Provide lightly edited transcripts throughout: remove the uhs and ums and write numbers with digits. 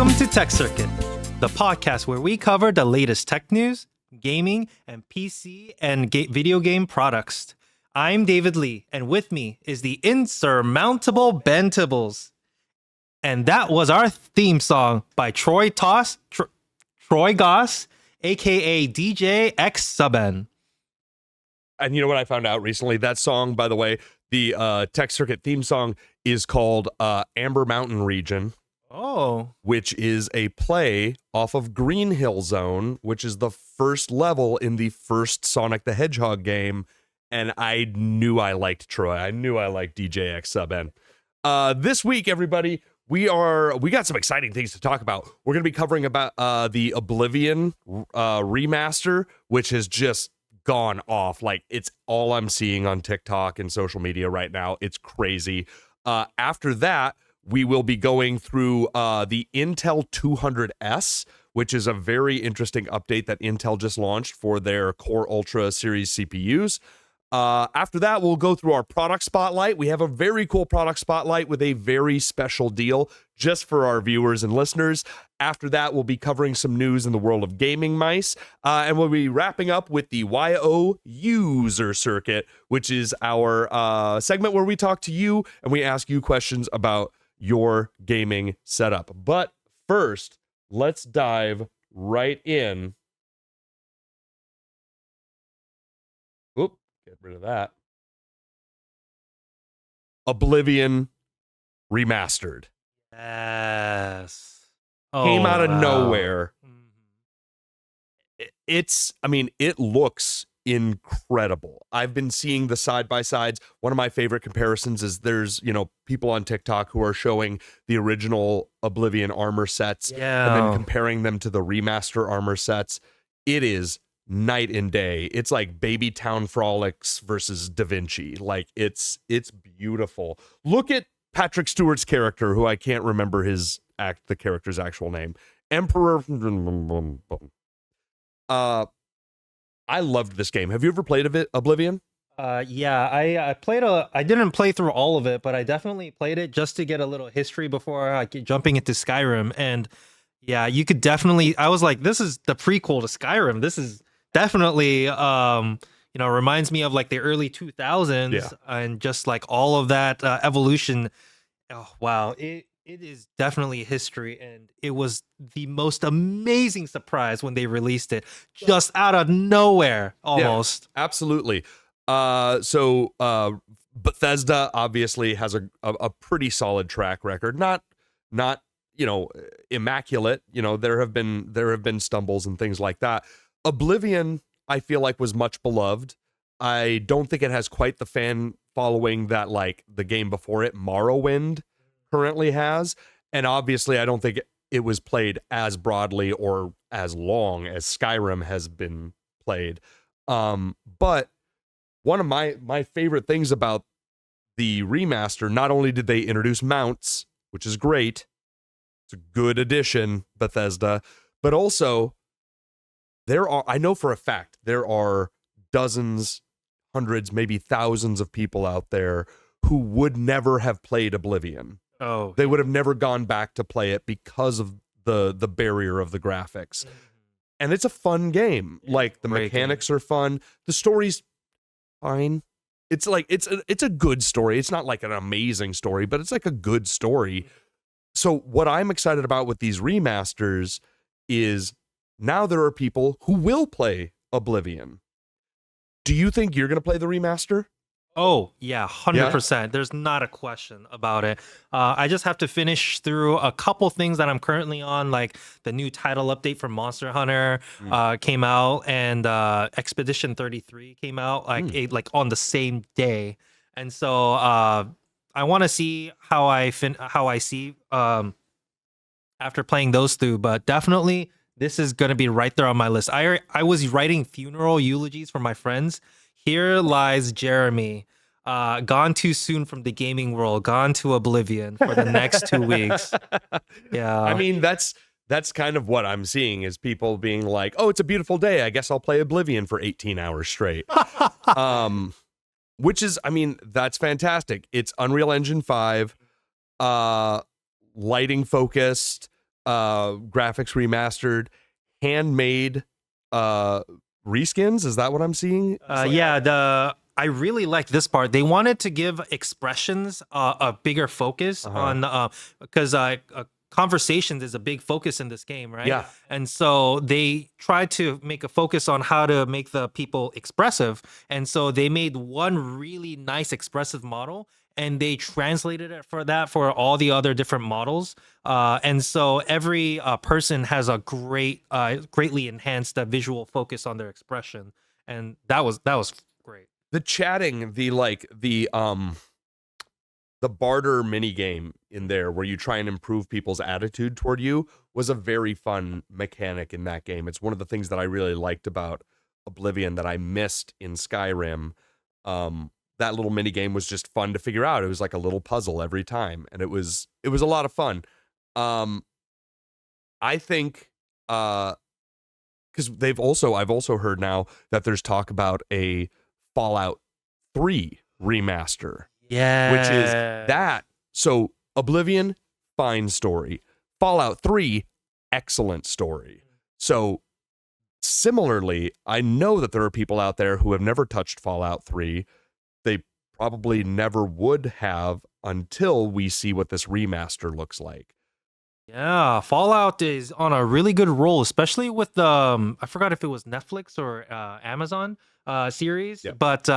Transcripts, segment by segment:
Welcome to Tech Circuit, the podcast where we cover the latest tech news, gaming, and PC and video game products. I'm David Lee, and with me is the insurmountable Ben Tibbles. And that was our theme song by Troy Goss, aka DJ X Suben. And you know what I found out recently? That song, by the way, the Tech Circuit theme song is called Amber Mountain Region. Oh. Which is a play off of Green Hill Zone, which is the first level in the first Sonic the Hedgehog game. And I knew I liked Troy. I knew I liked DJ X Suben. This week, everybody, we got some exciting things to talk about. We're going to be covering about the Oblivion remaster, which has just gone off. Like, it's all I'm seeing on TikTok and social media right now. It's crazy. After that, we will be going through the Intel 200S, which is a very interesting update that Intel just launched for their Core Ultra series CPUs. After that, we'll go through our product spotlight. We have a very cool product spotlight with a very special deal just for our viewers and listeners. After that, we'll be covering some news in the world of gaming mice. And we'll be wrapping up with the YO User Circuit, which is our segment where we talk to you and we ask you questions about your gaming setup. But first, let's dive right in. Oop, get rid of that. Oblivion Remastered. Yes. Came out of wow. nowhere. It looks incredible. I've been seeing the side by sides. One of my favorite comparisons is there's, people on TikTok who are showing the original Oblivion armor sets and then comparing them to the remaster armor sets. It is night and day. It's like Baby Town Frolics versus Da Vinci. Like, it's beautiful. Look at Patrick Stewart's character, who I can't remember the character's actual name. Emperor. I loved this game. Have you ever played Oblivion? Yeah, I played I didn't play through all of it, but I definitely played it just to get a little history before jumping into Skyrim. And yeah, you could definitely, I was like, this is the prequel to Skyrim. This is definitely, reminds me of like the early 2000s and just like all of that evolution. Oh, wow. It is definitely history, and it was the most amazing surprise when they released it, just out of nowhere, almost. Yeah, absolutely. So Bethesda obviously has a pretty solid track record. Not immaculate. There have been stumbles and things like that. Oblivion, I feel like, was much beloved. I don't think it has quite the fan following that like the game before it, Morrowind, currently has, and obviously I don't think it was played as broadly or as long as Skyrim has been played. But one of my favorite things about the remaster, not only did they introduce mounts, which is great, it's a good addition, Bethesda, but also I know for a fact there are dozens, hundreds, maybe thousands of people out there who would never have played Oblivion. Oh, they would have never gone back to play it because of the barrier of the graphics. And it's a fun game. Like, the mechanics are fun. The story's fine. It's like it's a good story. It's not like an amazing story, but it's like a good story. So what I'm excited about with these remasters is now there are people who will play Oblivion. Do you think you're going to play the remaster? Oh, yeah, 100%. Yeah? There's not a question about it. I just have to finish through a couple things that I'm currently on, like the new title update for Monster Hunter came out, and Expedition 33 came out like on the same day. And so I want to see how I see after playing those two, but definitely this is going to be right there on my list. I was writing funeral eulogies for my friends. Here lies Jeremy, gone too soon from the gaming world, gone to Oblivion for the next 2 weeks. Yeah. I mean, that's kind of what I'm seeing, is people being like, oh, it's a beautiful day, I guess I'll play Oblivion for 18 hours straight. Which is, I mean, that's fantastic. It's Unreal Engine 5, lighting focused, graphics remastered, handmade reskins. Is that what I'm seeing? I really liked this part. They wanted to give expressions a bigger focus on because conversations is a big focus in this game, right? Yeah. And so they tried to make a focus on how to make the people expressive. And so they made one really nice expressive model and they translated it for all the other different models. And so every person has a greatly enhanced visual focus on their expression. And that was great. The chatting, the barter mini game in there where you try and improve people's attitude toward you was a very fun mechanic in that game. It's one of the things that I really liked about Oblivion that I missed in Skyrim. That little mini game was just fun to figure out. It was like a little puzzle every time, and it was a lot of fun. I think because I've also heard now that there's talk about a Fallout 3 remaster. Yeah. Which is that. So Oblivion, fine story. Fallout 3, excellent story. So similarly, I know that there are people out there who have never touched Fallout 3. They probably never would have until we see what this remaster looks like. Yeah, Fallout is on a really good roll, especially with the I forgot if it was Netflix or Amazon series. Yep. But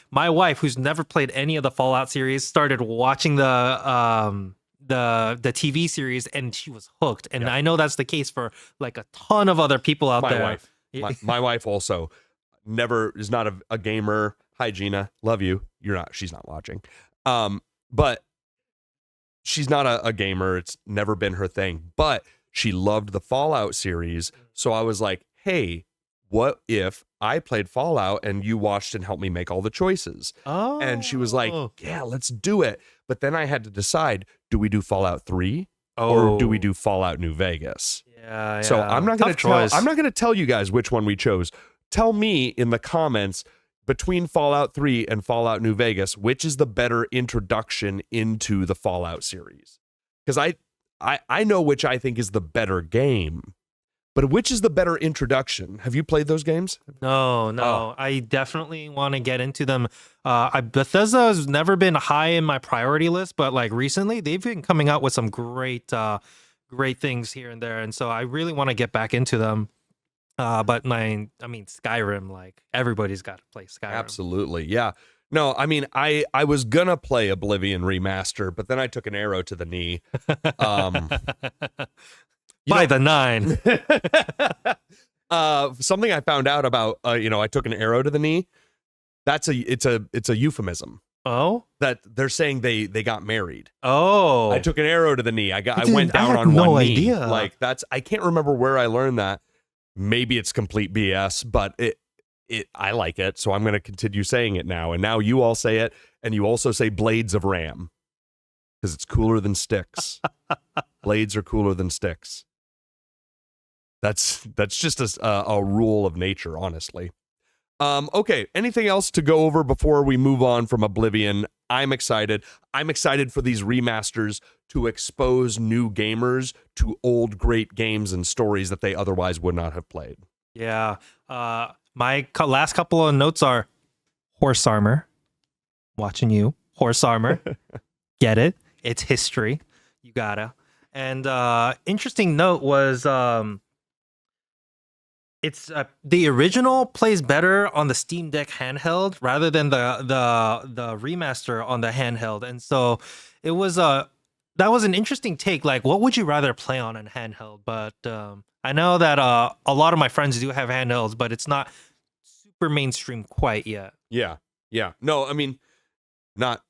my wife, who's never played any of the Fallout series, started watching the TV series and she was hooked. And Yep. I know that's the case for like a ton of other people out there. My wife also is not a gamer. Hi, Gina, love you. She's not watching. But she's not a gamer. It's never been her thing, but she loved the Fallout series. So I was like, hey, what if I played Fallout and you watched and helped me make all the choices? Oh. And she was like, yeah, let's do it. But then I had to decide, do we do Fallout 3 or do we do Fallout New Vegas? Yeah. So I'm not going to tell you guys which one we chose. Tell me in the comments between Fallout 3 and Fallout New Vegas, which is the better introduction into the Fallout series? Because I know which I think is the better game, but which is the better introduction? Have you played those games? No. Oh. I definitely want to get into them. Bethesda has never been high in my priority list, but like recently they've been coming out with some great things here and there. And so I really want to get back into them. But Skyrim, like everybody's got to play Skyrim. Absolutely. Yeah. No, I mean, I was gonna play Oblivion Remaster, but then I took an arrow to the knee. By the 9. Something I found out about, I took an arrow to the knee. It's a euphemism. Oh, that they're saying they got married. Oh, I took an arrow to the knee. I went down on no one idea. knee. Like I can't remember where I learned that. Maybe it's complete BS, but I like it, so I'm going to continue saying it now. And now you all say it, and you also say blades of ram because it's cooler than sticks. Blades are cooler than sticks. That's just a rule of nature, honestly. Okay, anything else to go over before we move on from Oblivion? I'm excited. I'm excited for these remasters to expose new gamers to old great games and stories that they otherwise would not have played. Yeah. My last couple of notes are horse armor. Watching you. Horse armor. Get it? It's history. You gotta. And interesting note was it's the original plays better on the Steam Deck handheld rather than the remaster on the handheld, and so it was that was an interesting take. Like, what would you rather play on a handheld? But I know that a lot of my friends do have handhelds, but it's not super mainstream quite yet. Yeah. No, I mean, not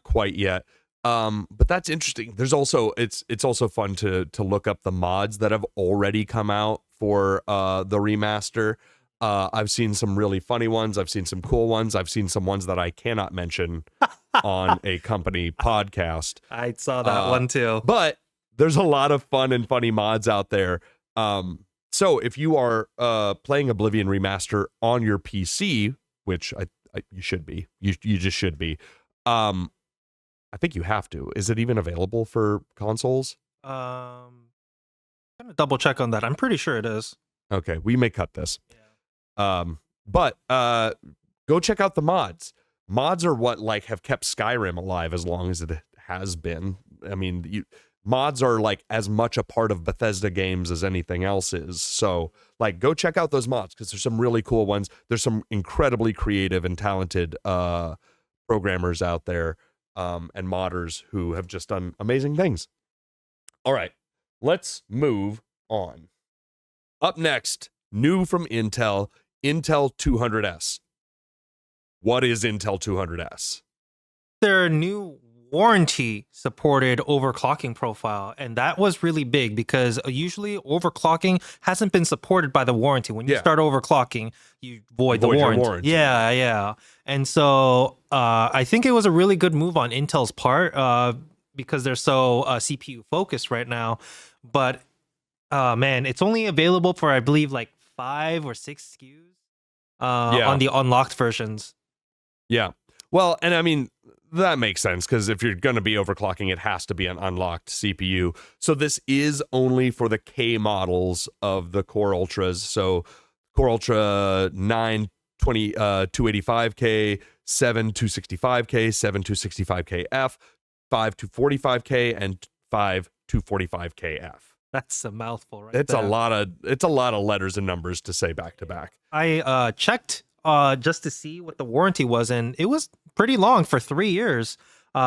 quite yet. But that's interesting. There's also it's also fun to look up the mods that have already come out for the remaster. I've seen some really funny ones. I've seen some cool ones. I've seen some ones that I cannot mention on a company podcast. I saw that one too. But there's a lot of fun and funny mods out there. So if you are playing Oblivion Remaster on your PC, which you should be, you just should be. I think you have to. Is it even available for consoles? gonna double check on that. I'm pretty sure it is. Okay, we may cut this. Yeah. But go check out the mods. Mods are what like have kept Skyrim alive as long as it has been. I mean, mods are like as much a part of Bethesda games as anything else is. So like go check out those mods because there's some really cool ones. There's some incredibly creative and talented programmers out there and modders who have just done amazing things. All right, let's move on. Up next, new from Intel 200S. What is Intel 200S? Their new warranty supported overclocking profile, and that was really big because usually overclocking hasn't been supported by the warranty. When you start overclocking, you void the warranty. Yeah. And so I think it was a really good move on Intel's part because they're so CPU focused right now. But man, it's only available for I believe like 5 or 6 SKUs on the unlocked versions. Yeah. Well, and I mean, that makes sense because if you're going to be overclocking, it has to be an unlocked CPU. So this is only for the K models of the Core Ultras. So Core Ultra 9 285K, 7 265K, 7 265KF, 5 245K, and 5 245KF. That's a mouthful, right? It's a lot of letters and numbers to say back to back. I checked just to see what the warranty was, and it was pretty long for 3 years,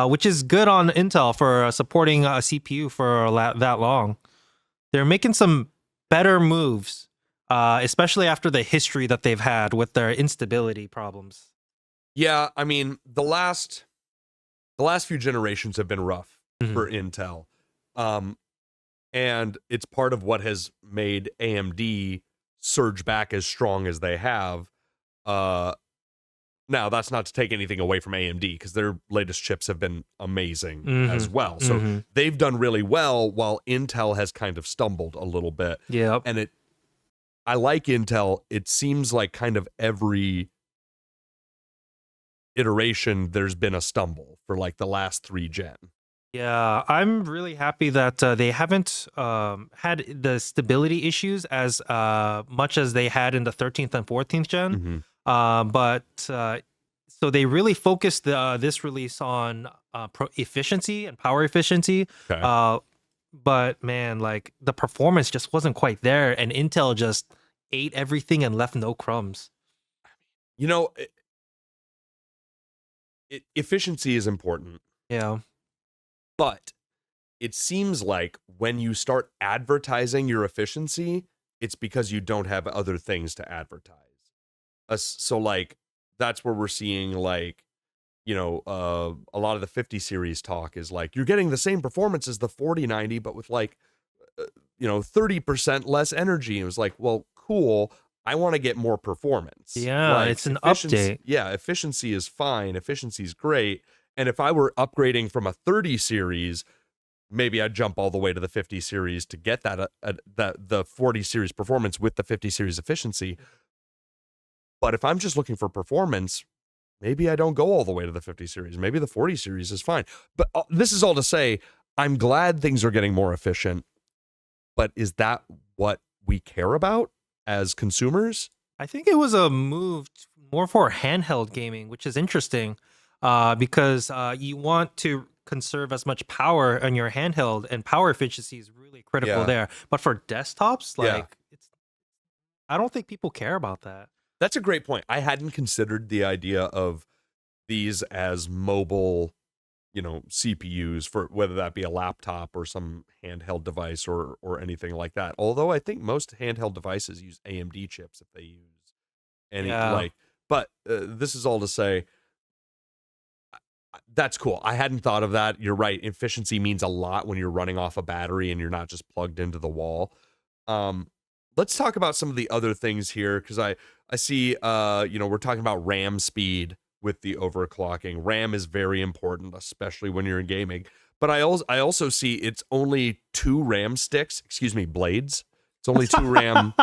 which is good on Intel for supporting a CPU for that long. They're making some better moves, especially after the history that they've had with their instability problems. Yeah, I mean, the last few generations have been rough for Intel. And it's part of what has made AMD surge back as strong as they have. Now, that's not to take anything away from AMD because their latest chips have been amazing as well. So they've done really well while Intel has kind of stumbled a little bit. Yeah. And I like Intel. It seems like kind of every iteration there's been a stumble for like the last 3 gen. Yeah, I'm really happy that they haven't had the stability issues as much as they had in the 13th and 14th gen. So they really focused this release on efficiency and power efficiency. Okay. But man, like the performance just wasn't quite there, and Intel just ate everything and left no crumbs. You know, efficiency is important. Yeah. But it seems like when you start advertising your efficiency, it's because you don't have other things to advertise. So like that's where we're seeing like, you know, a lot of the 50 series talk is like you're getting the same performance as the 4090, but with like, 30% less energy. And it was like, well, cool. I want to get more performance. Yeah, like, it's an update. Yeah, efficiency is fine. Efficiency is great. And if I were upgrading from a 30 series, maybe I'd jump all the way to the 50 series to get that the 40 series performance with the 50 series efficiency. But if I'm just looking for performance, maybe I don't go all the way to the 50 series. Maybe the 40 series is fine. But this is all to say, I'm glad things are getting more efficient. But is that what we care about as consumers? I think it was a move more for handheld gaming, which is interesting. Because you want to conserve as much power on your handheld, and power efficiency is really critical there. But for desktops, like I don't think people care about that. That's a great point. I hadn't considered the idea of these as mobile, CPUs for whether that be a laptop or some handheld device or anything like that. Although I think most handheld devices use AMD chips if they use any but this is all to say that's cool. I hadn't thought of that. You're right. Efficiency means a lot when you're running off a battery and you're not just plugged into the wall. Let's talk about some of the other things here because I see, we're talking about RAM speed with the overclocking. RAM is very important, especially when you're in gaming. But I also see it's only 2 RAM sticks. Excuse me, blades. It's only 2 RAM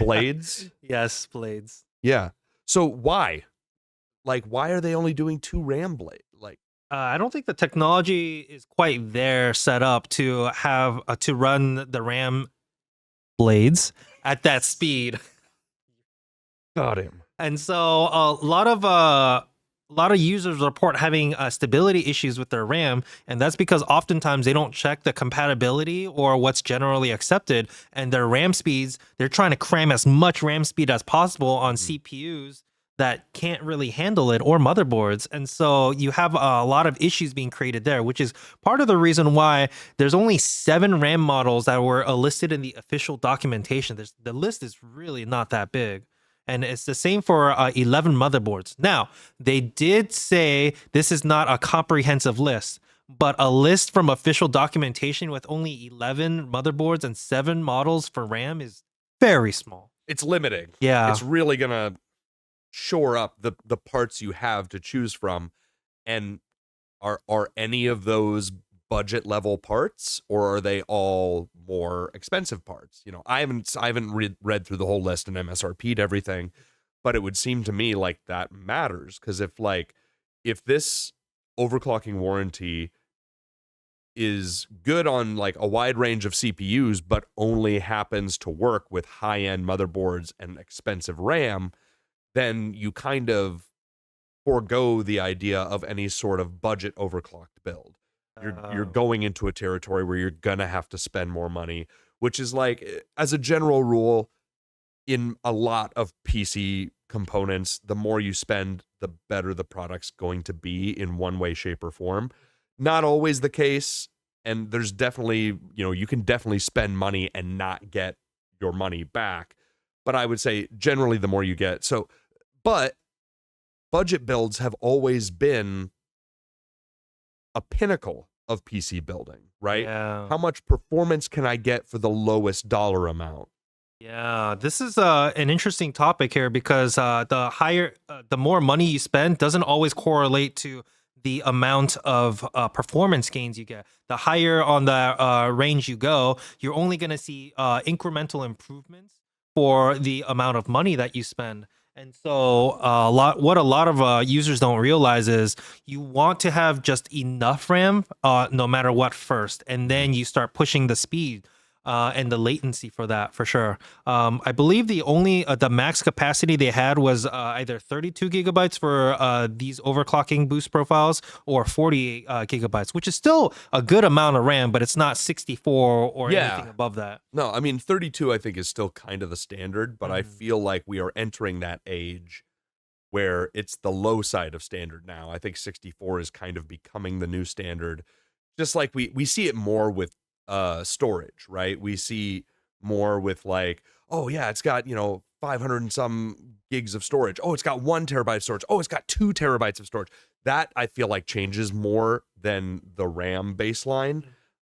blades. Yes, blades. Yeah. So why? Like, why are they only doing 2 RAM blades? Like, I don't think the technology is quite there set up to have to run the RAM blades at that speed. Got him. And so a lot of users report having stability issues with their RAM, and that's because oftentimes they don't check the compatibility or what's generally accepted, and their RAM speeds, they're trying to cram as much RAM speed as possible on CPUs that can't really handle it, or motherboards. And so you have a lot of issues being created there, which is part of the reason why there's only 7 RAM models that were listed in the official documentation. The list is really not that big. And it's the same for 11 motherboards. Now, they did say this is not a comprehensive list, but a list from official documentation with only 11 motherboards and 7 models for RAM is very small. It's limiting. Yeah. It's really gonna shore up the parts you have to choose from. And are any of those budget level parts, or are they all more expensive parts? You know, I haven't read through the whole list and MSRP'd everything, but it would seem to me like that matters, because if this overclocking warranty is good on like a wide range of CPUs, but only happens to work with high-end motherboards and expensive RAM, then you kind of forego the idea of any sort of budget overclocked build. You're going into a territory where you're gonna have to spend more money, which is like, as a general rule, in a lot of PC components, the more you spend, the better the product's going to be in one way, shape, or form. Not always the case, and there's definitely, you can definitely spend money and not get your money back. But I would say generally the more you get. But budget builds have always been a pinnacle of PC building, right? Yeah. How much performance can I get for the lowest dollar amount? Yeah, this is an interesting topic here because the more money you spend doesn't always correlate to the amount of performance gains you get. The higher on the range you go, you're only going to see incremental improvements for the amount of money that you spend. And so, what a lot of users don't realize is you want to have just enough RAM, no matter what, first, and then you start pushing the speed and the latency for that, for sure. I believe the max capacity they had was either 32 gigabytes for these overclocking boost profiles, or 48 gigabytes, which is still a good amount of RAM, but it's not 64 or anything above that. No, I mean 32 I think is still kind of the standard, but I feel like we are entering that age where it's the low side of standard now. I think 64 is kind of becoming the new standard. Just like we see it more with storage, right? We see more with like, oh yeah, it's got 500 and some gigs of storage. Oh, it's got 1 terabyte of storage. Oh, it's got 2 terabytes of storage. That I feel like changes more than the RAM baseline.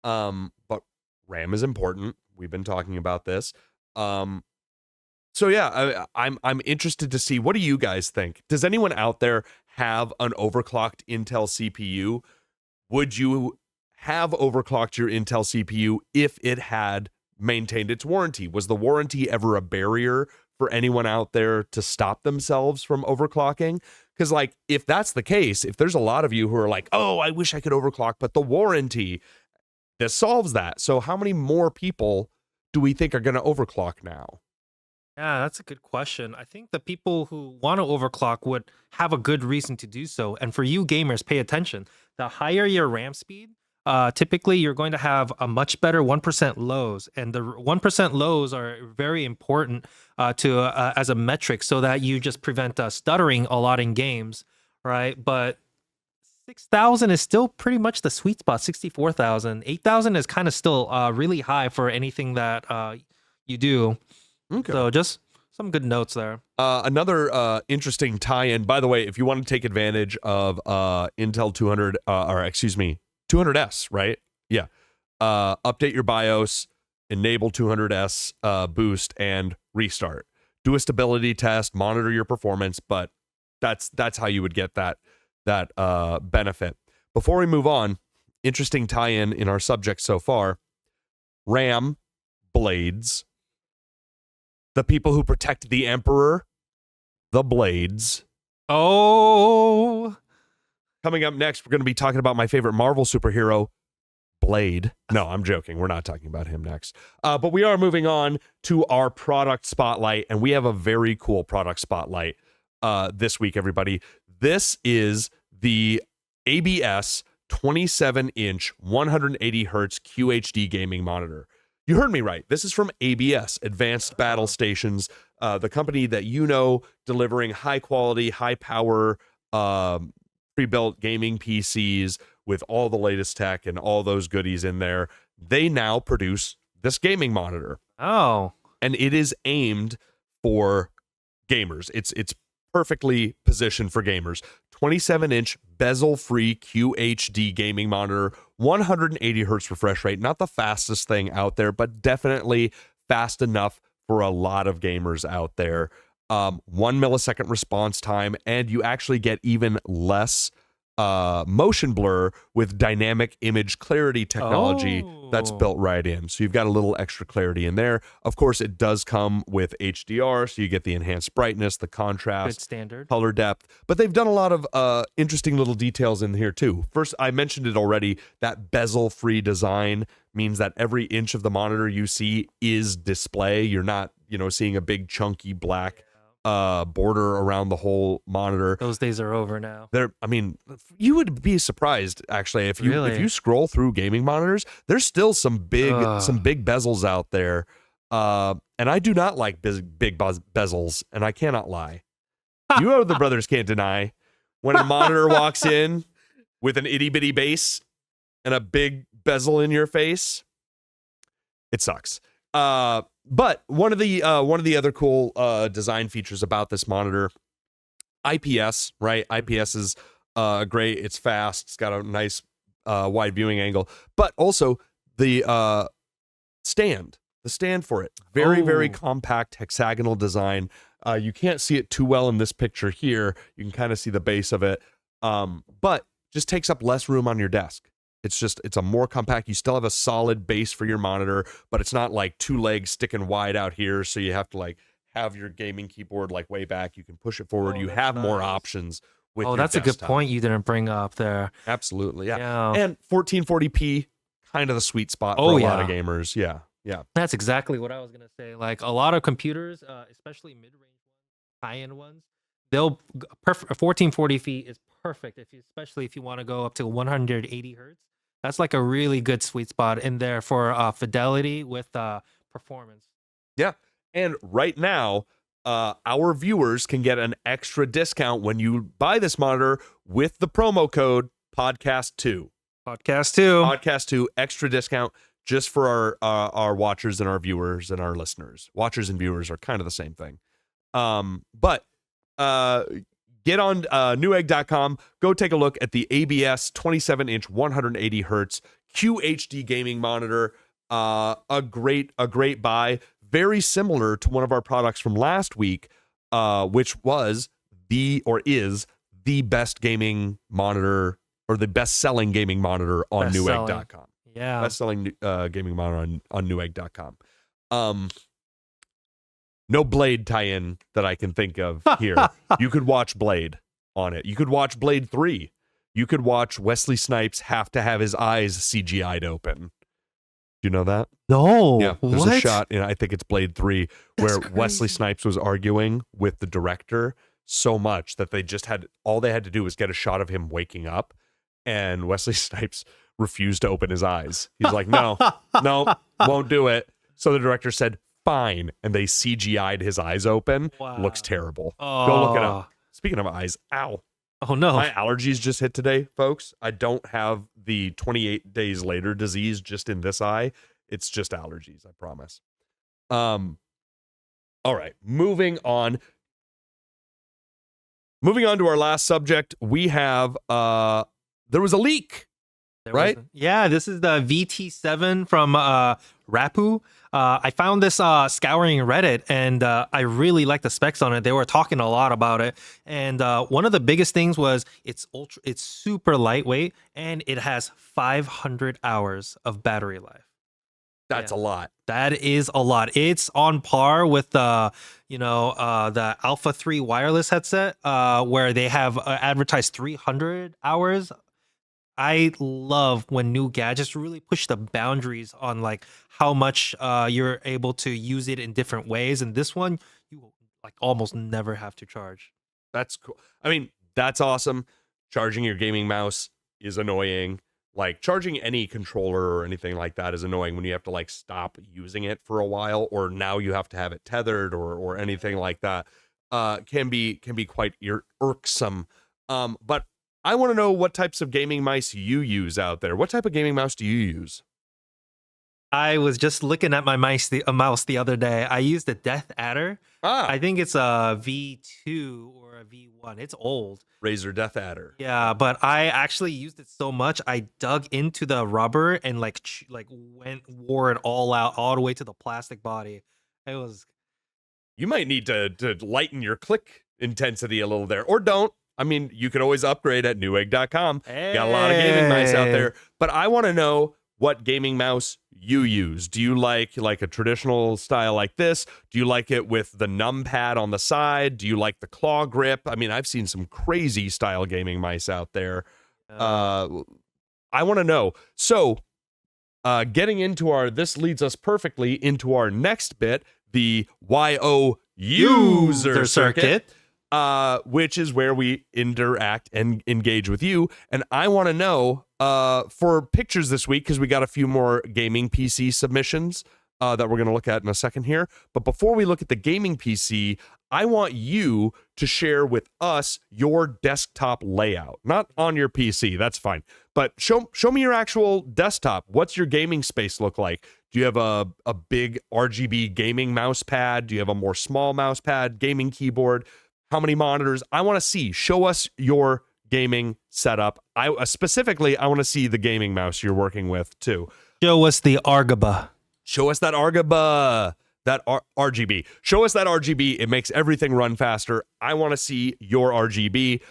But RAM is important. We've been talking about this. So yeah, I'm interested to see, what do you guys think? Does anyone out there have an overclocked Intel CPU? Would you have overclocked your Intel CPU if it had maintained its warranty? Was the warranty ever a barrier for anyone out there to stop themselves from overclocking? Because like, if that's the case, if there's a lot of you who are like, oh, I wish I could overclock, but the warranty, this solves that. So how many more people do we think are going to overclock now? Yeah, that's a good question. I think the people who want to overclock would have a good reason to do so. And for you gamers, pay attention. The higher your RAM speed, typically you're going to have a much better 1% lows. And the 1% lows are very important as a metric, so that you just prevent stuttering a lot in games, right? But 6,000 is still pretty much the sweet spot. 64,000, 8,000 is kind of still really high for anything that you do. Okay. So just some good notes there. Another interesting tie-in, by the way, if you want to take advantage of Intel 200S, right? Yeah. Update your BIOS, enable 200S boost, and restart. Do a stability test, monitor your performance, but that's how you would get that benefit. Before we move on, interesting tie-in in our subject so far: RAM blades. The people who protect the Emperor, the blades. Oh, Coming up next, we're going to be talking about my favorite Marvel superhero, Blade. No, I'm joking. We're not talking about him next. But we are moving on to our product spotlight, and we have a very cool product spotlight this week, everybody. This is the ABS 27-inch 180 hertz QHD gaming monitor. You heard me right. This is from ABS, Advanced Battle Stations, the company that you know, delivering high quality, high power, pre-built gaming PCs with all the latest tech and all those goodies in there. They now produce this gaming monitor. Oh. And it is aimed for gamers. It's perfectly positioned for gamers. 27-inch bezel-free QHD gaming monitor, 180 hertz refresh rate. Not the fastest thing out there, but definitely fast enough for a lot of gamers out there. 1 millisecond response time, and you actually get even less motion blur with dynamic image clarity technology that's built right in. So you've got a little extra clarity in there. Of course, it does come with HDR, so you get the enhanced brightness, the contrast, Good standard. color depth. But they've done a lot of interesting little details in here too. First, I mentioned it already, that bezel-free design means that every inch of the monitor you see is display. You're not, seeing a big chunky black border around the whole monitor. Those days are over now. You would be surprised actually if you scroll through gaming monitors. There's still some big bezels out there, and I do not like big bezels, and I cannot lie. You know, the brothers can't deny when a monitor walks in with an itty bitty base and a big bezel in your face. It sucks. But one of the other cool design features about this monitor, IPS, right? IPS is great. It's fast. It's got a nice wide viewing angle, but also the stand for it. Very compact hexagonal design. You can't see it too well in this picture here. You can kind of see the base of it, but just takes up less room on your desk. It's a more compact. You still have a solid base for your monitor, but it's not like two legs sticking wide out here. So you have to like have your gaming keyboard like way back. You can push it forward. You have more options with your that's desktop. a good point you didn't bring up there. Absolutely. Yeah. And 1440p, kind of the sweet spot for a lot of gamers. Yeah. That's exactly what I was going to say. Like a lot of computers, especially mid-range ones, high-end ones, 1440p is perfect, especially if you want to go up to 180 hertz. That's like a really good sweet spot in there for fidelity with performance. Yeah. And right now, our viewers can get an extra discount when you buy this monitor with the promo code podcast2. Podcast2, extra discount just for our watchers and our viewers and our listeners. Watchers and viewers are kind of the same thing. But get on Newegg.com. Go take a look at the ABS 27-inch 180 hertz QHD gaming monitor. A great buy. Very similar to one of our products from last week, which is the best gaming monitor or the best-selling gaming monitor on Newegg.com. Yeah. Best-selling gaming monitor on Newegg.com. No Blade tie-in that I can think of here. You could watch Blade on it. You could watch Blade 3. You could watch Wesley Snipes have to have his eyes CGI'd open. Do you know that? No. Yeah, there's a shot in, I think it's Blade 3, where Wesley Snipes was arguing with the director so much that all they had to do was get a shot of him waking up, and Wesley Snipes refused to open his eyes. He's like, no, won't do it. So the director said, fine, and they CGI'd his eyes open. Wow. Looks terrible. Go look it up. Speaking of eyes, ow. Oh no. My allergies just hit today, folks. I don't have the 28 days later disease just in this eye. It's just allergies, I promise. All right, moving on to our last subject. We have there was a leak. Right? Yeah, this is the VT7 from Rapu. I found this scouring Reddit, and I really like the specs on it. They were talking a lot about it, and one of the biggest things was it's super lightweight, and it has 500 hours of battery life. That's a lot. That is a lot. It's on par with the the Alpha 3 wireless headset, where they have advertised 300 hours. I love when new gadgets really push the boundaries on like how much you're able to use it in different ways. And this one, you like almost never have to charge. That's cool. I mean, that's awesome. Charging your gaming mouse is annoying. Like charging any controller or anything like that is annoying when you have to like stop using it for a while, or now you have to have it tethered or anything like that. Can be quite irksome. But I want to know what types of gaming mice you use out there. What type of gaming mouse do you use? I was just looking at my mouse the other day. I used a Death Adder. I think it's a V2 or a V1. It's old. Razer Death Adder. Yeah, but I actually used it so much I dug into the rubber and wore it all out all the way to the plastic body. It was. You might need to lighten your click intensity a little there, or don't. I mean, you can always upgrade at Newegg.com. Hey. Got a lot of gaming mice out there, but I want to know what gaming mouse you use. Do you like a traditional style like this? Do you like it with the numpad on the side? Do you like the claw grip? I mean, I've seen some crazy style gaming mice out there. I want to know. So, getting into this leads us perfectly into our next bit, the YO user circuit. Which is where we interact and engage with you. And I want to know for pictures this week, because we got a few more gaming PC submissions that we're going to look at in a second here. But before we look at the gaming PC, I want you to share with us your desktop layout. Not on your PC, that's fine. But show me your actual desktop. What's your gaming space look like? Do you have a big RGB gaming mouse pad? Do you have a more small mouse pad, gaming keyboard? How many monitors? I want to see. Show us your gaming setup. I want to see the gaming mouse you're working with too. Show us the Argaba. Show us that Argaba, that RGB. Show us that RGB. It makes everything run faster. I want to see your RGB.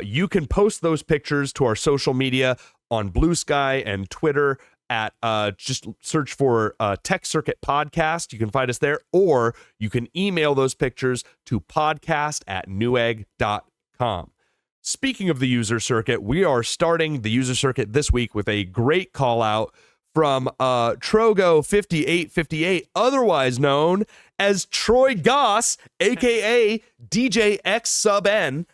You can post those pictures to our social media on Blue Sky and Twitter at just search for Tech Circuit Podcast. You can find us there, or you can email those pictures to podcast@newegg.com. Speaking of the user circuit, we are starting the user circuit this week with a great call out from Trogo5858, otherwise known as Troy Goss, aka DJ X Sub N.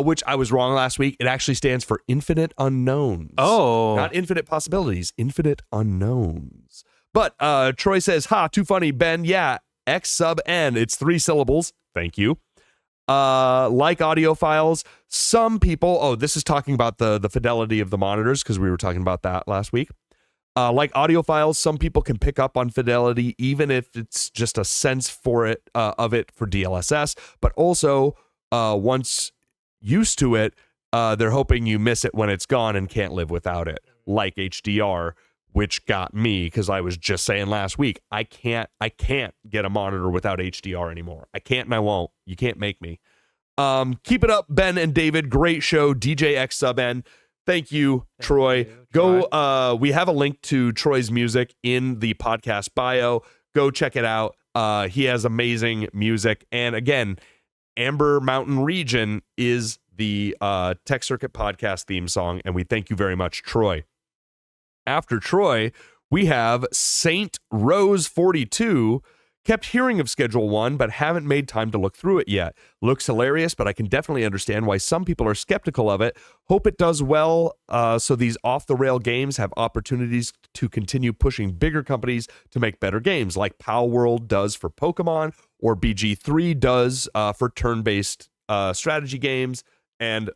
Which I was wrong last week. It actually stands for Infinite Unknowns. Oh. Not Infinite Possibilities, Infinite Unknowns. But Troy says, too funny, Ben. Yeah, X Sub N. It's 3 syllables. Thank you. Like audio files, some people, this is talking about the fidelity of the monitors, because we were talking about that last week. Like audio files, some people can pick up on fidelity, even if it's just a sense for it of it for DLSS. But also, once used to it, they're hoping you miss it when it's gone and can't live without it, like HDR, which got me, because I was just saying last week, I can't get a monitor without HDR anymore. I can't and I won't. You can't make me. Keep it up, Ben and David. Great show, DJ X Sub N. Thank you, Troy. Go. We have a link to Troy's music in the podcast bio. Go check it out. He has amazing music, and again, Amber Mountain Region is the Tech Circuit Podcast theme song, and we thank you very much, Troy. After Troy, we have Saint Rose 42. Kept hearing of Schedule 1, but haven't made time to look through it yet. Looks hilarious, but I can definitely understand why some people are skeptical of it. Hope it does well, so these off-the-rail games have opportunities to continue pushing bigger companies to make better games, like Pal World does for Pokemon, or BG3 does for turn-based strategy games, and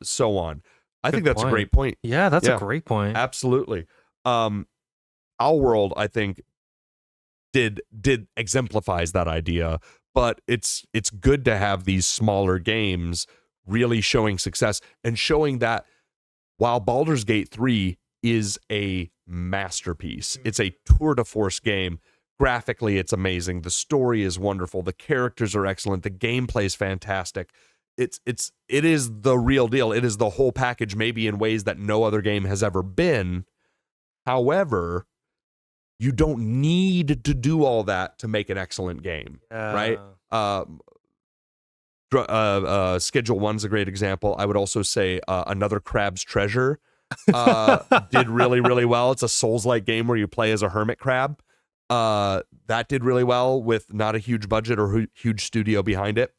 so on. I think that's a great point. Yeah, that's a great point. Absolutely. Pal World, I think, did exemplifies that idea, but it's good to have these smaller games really showing success and showing that while Baldur's Gate 3 is a masterpiece, it's a tour de force game. Graphically, it's amazing. The story is wonderful. The characters are excellent. The gameplay is fantastic. It is the real deal. It is the whole package, maybe in ways that no other game has ever been. However, You don't need to do all that to make an excellent game, right? Schedule 1's a great example. I would also say Another Crab's Treasure did really, really well. It's a Souls-like game where you play as a hermit crab. That did really well with not a huge budget or huge studio behind it.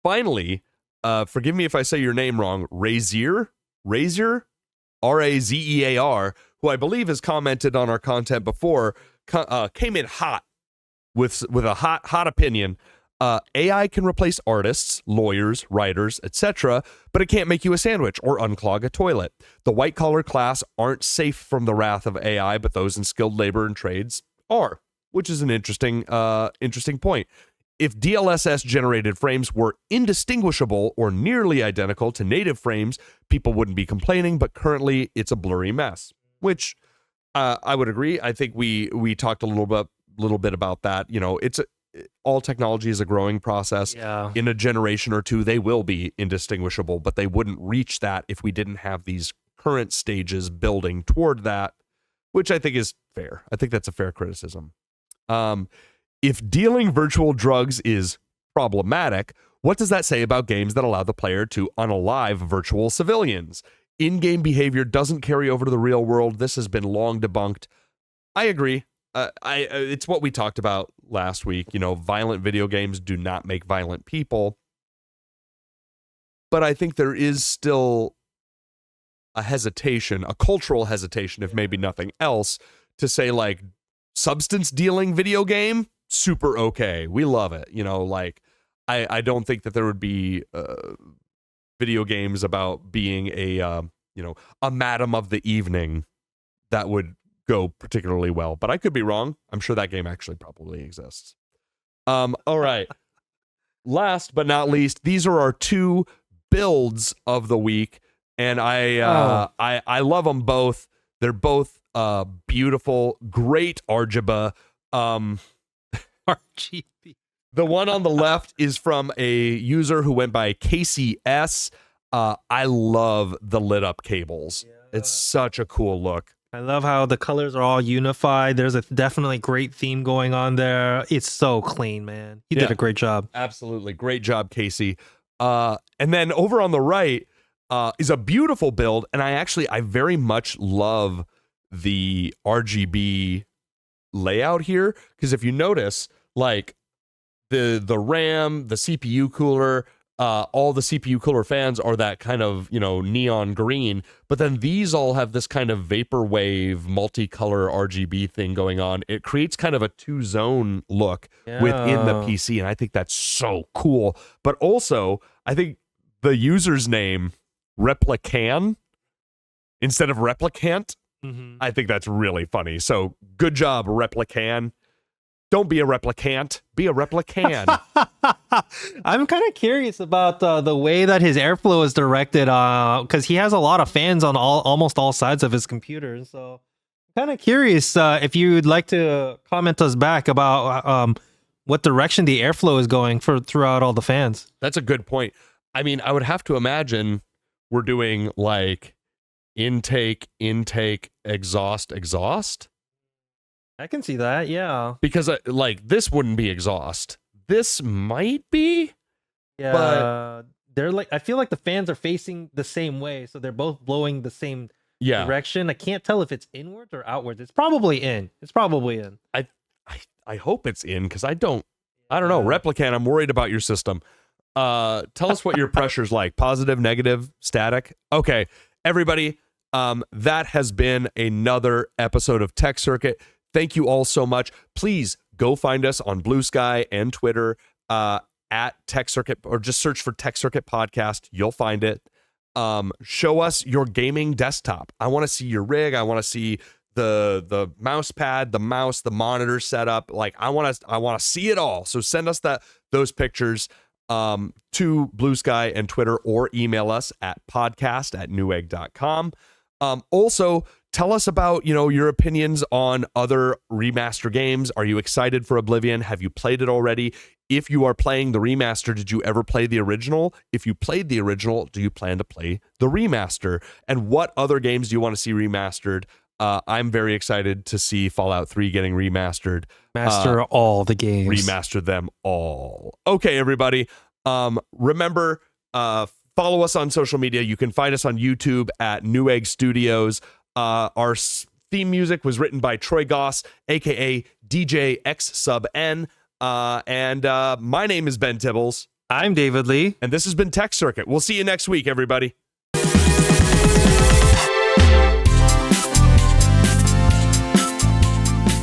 Finally, forgive me if I say your name wrong, Razier, Razear, who I believe has commented on our content before, came in hot with a hot opinion. AI can replace artists, lawyers, writers, etc., but it can't make you a sandwich or unclog a toilet. The white-collar class aren't safe from the wrath of AI, but those in skilled labor and trades are, which is an interesting point. If DLSS-generated frames were indistinguishable or nearly identical to native frames, people wouldn't be complaining, but currently it's a blurry mess, which I would agree. I think we talked a little bit about that. You know, all technology is a growing process. Yeah. In a generation or two, they will be indistinguishable, but they wouldn't reach that if we didn't have these current stages building toward that, which I think is fair. I think that's a fair criticism. If dealing virtual drugs is problematic, what does that say about games that allow the player to unalive virtual civilians? In-game behavior doesn't carry over to the real world. This has been long debunked. I agree. It's what we talked about last week. You know, violent video games do not make violent people. But I think there is still a hesitation, a cultural hesitation, if maybe nothing else, to say like substance dealing video game, super okay. We love it. You know, like I don't think that there would be video games about being a madam of the evening that would go particularly well, but I could be wrong. I'm sure that game actually probably exists. All right. Last but not least, these are our two builds of the week, and I love them both. They're both beautiful, great RGB. RGB. The one on the left is from a user who went by Casey S. I love the lit up cables. Yeah. It's such a cool look. I love how the colors are all unified. There's a definitely great theme going on there. It's so clean, man. You did a great job. Absolutely. Great job, Casey. And then over on the right is a beautiful build. And I very much love the RGB layout here. Because if you notice, like the RAM, the CPU cooler, all the CPU cooler fans are that kind of, neon green, but then these all have this kind of vaporwave multicolor RGB thing going on. It creates kind of a two-zone look within the PC, and I think that's so cool. But also, I think the user's name, Replican, instead of Replicant, I think that's really funny. So good job, Replican. Don't be a replicant, be a replican. I'm kind of curious about the way that his airflow is directed, because he has a lot of fans on almost all sides of his computer. So I'm kind of curious if you'd like to comment us back about what direction the airflow is going throughout all the fans. That's a good point. I mean, I would have to imagine we're doing like intake, exhaust. I can see that, yeah. Because like this wouldn't be exhaust. This might be. Yeah, but they're like, I feel like the fans are facing the same way, so they're both blowing the same direction. I can't tell if it's inwards or outwards. It's probably in. I hope it's in, because I don't know. Replicant, I'm worried about your system. Tell us what your pressure's like. Positive, negative, static. Okay, everybody, that has been another episode of Tech Circuit. Thank you all so much. Please go find us on Blue Sky and Twitter at Tech Circuit, or just search for Tech Circuit Podcast. You'll find it. Show us your gaming desktop. I want to see your rig. I want to see the mouse pad, the mouse, the monitor setup. Like I want to see it all. So send us those pictures to Blue Sky and Twitter, or email us at podcast@newegg.com. Also, tell us about, your opinions on other remaster games. Are you excited for Oblivion? Have you played it already? If you are playing the remaster, did you ever play the original? If you played the original, do you plan to play the remaster? And what other games do you want to see remastered? I'm very excited to see Fallout 3 getting remastered. Master all the games. Remaster them all. Okay, everybody. Remember, follow us on social media. You can find us on YouTube at Newegg Studios. Our theme music was written by Troy Goss, aka DJ X Sub N. And my name is Ben Tibbles. I'm David Lee. And this has been Tech Circuit. We'll see you next week, everybody.